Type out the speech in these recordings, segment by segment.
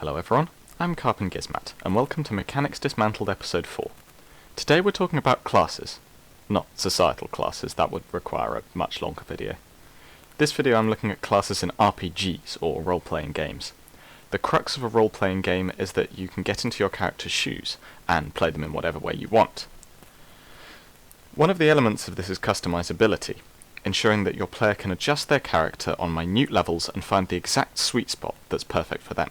Hello everyone, I'm Gizmat, and welcome to Mechanics Dismantled episode 4. Today we're talking about classes. Not societal classes, that would require a much longer video. This video I'm looking at classes in RPGs, or role-playing games. The crux of a role-playing game is that you can get into your character's shoes, and play them in whatever way you want. One of the elements of this is customizability, ensuring that your player can adjust their character on minute levels and find the exact sweet spot that's perfect for them.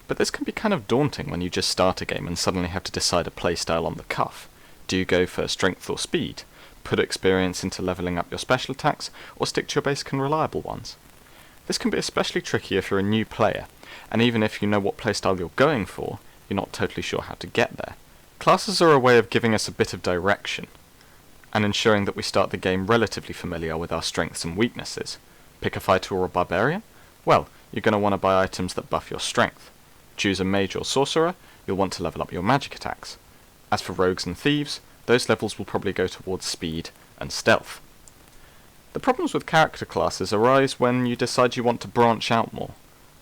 But this can be kind of daunting when you just start a game and suddenly have to decide a playstyle on the cuff. Do you go for strength or speed, put experience into leveling up your special attacks, or stick to your basic and reliable ones? This can be especially tricky if you're a new player, and even if you know what playstyle you're going for, you're not totally sure how to get there. Classes are a way of giving us a bit of direction, and ensuring that we start the game relatively familiar with our strengths and weaknesses. Pick a fighter or a barbarian? Well, you're going to want to buy items that buff your strength. Choose a mage or sorcerer, you'll want to level up your magic attacks. As for rogues and thieves, those levels will probably go towards speed and stealth. The problems with character classes arise when you decide you want to branch out more.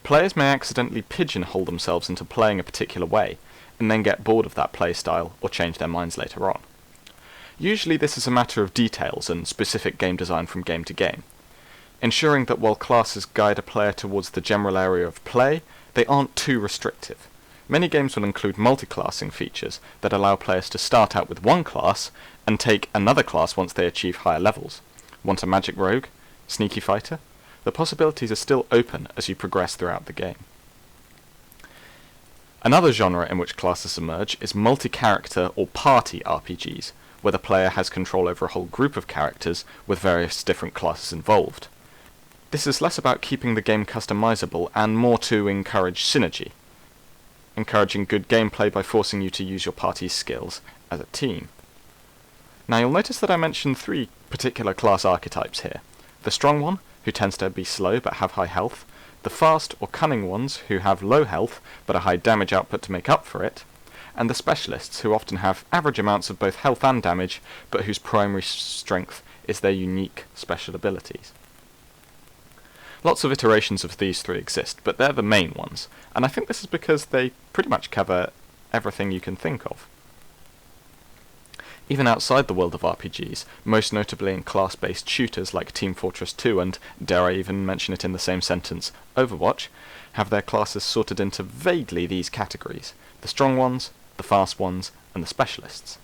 Players may accidentally pigeonhole themselves into playing a particular way, and then get bored of that playstyle or change their minds later on. Usually this is a matter of details and specific game design from game to game, ensuring that while classes guide a player towards the general area of play, they aren't too restrictive. Many games will include multiclassing features that allow players to start out with one class and take another class once they achieve higher levels. Want a magic rogue? Sneaky fighter? The possibilities are still open as you progress throughout the game. Another genre in which classes emerge is multi-character or party RPGs, where the player has control over a whole group of characters with various different classes involved. This is less about keeping the game customizable and more to encourage synergy, encouraging good gameplay by forcing you to use your party's skills as a team. Now you'll notice that I mentioned 3 particular class archetypes here. The strong one, who tends to be slow but have high health, the fast or cunning ones, who have low health but a high damage output to make up for it, and the specialists, who often have average amounts of both health and damage, but whose primary strength is their unique special abilities. Lots of iterations of these 3 exist, but they're the main ones, and I think this is because they pretty much cover everything you can think of. Even outside the world of RPGs, most notably in class-based shooters like Team Fortress 2 and, dare I even mention it in the same sentence, Overwatch, have their classes sorted into vaguely these categories: the strong ones, the fast ones, and the specialists.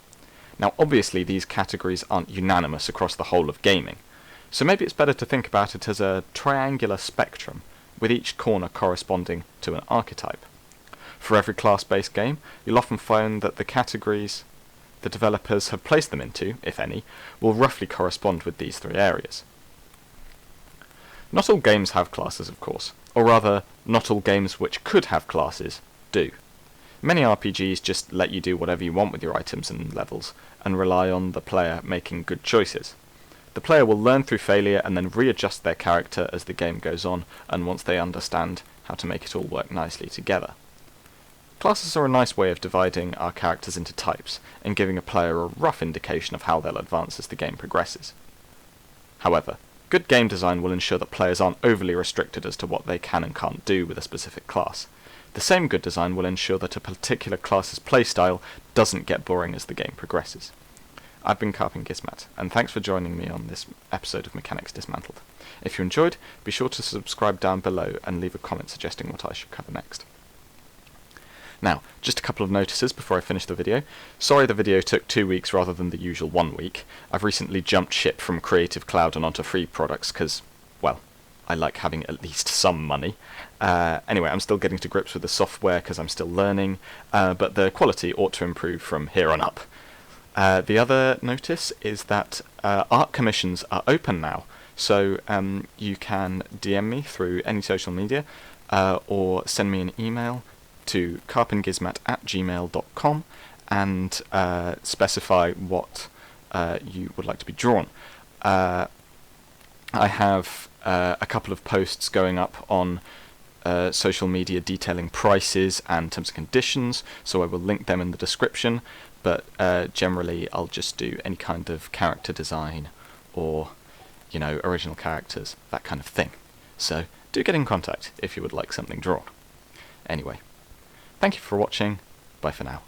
Now obviously these categories aren't unanimous across the whole of gaming, so maybe it's better to think about it as a triangular spectrum, with each corner corresponding to an archetype. For every class-based game, you'll often find that the categories the developers have placed them into, if any, will roughly correspond with these 3 areas. Not all games have classes, of course, or rather, not all games which could have classes do. Many RPGs just let you do whatever you want with your items and levels, and rely on the player making good choices. The player will learn through failure and then readjust their character as the game goes on, and once they understand how to make it all work nicely together. Classes are a nice way of dividing our characters into types, and giving a player a rough indication of how they'll advance as the game progresses. However, good game design will ensure that players aren't overly restricted as to what they can and can't do with a specific class. The same good design will ensure that a particular class's playstyle doesn't get boring as the game progresses. I've been Gizmat, and thanks for joining me on this episode of Mechanics Dismantled. If you enjoyed, be sure to subscribe down below and leave a comment suggesting what I should cover next. Now, just a couple of notices before I finish the video. Sorry the video took 2 weeks rather than the usual 1 week. I've recently jumped ship from Creative Cloud and onto free products because, well, I like having at least some money. Anyway, I'm still getting to grips with the software because I'm still learning, but the quality ought to improve from here on up. The other notice is that art commissions are open now, so you can DM me through any social media or send me an email to carpengizmat@gmail.com and specify what you would like to be drawn. I have a couple of posts going up on social media detailing prices and terms and conditions, so I will link them in the description, but generally I'll just do any kind of character design or, you know, original characters, that kind of thing. So do get in contact if you would like something drawn. Anyway, Thank you for watching, bye for now.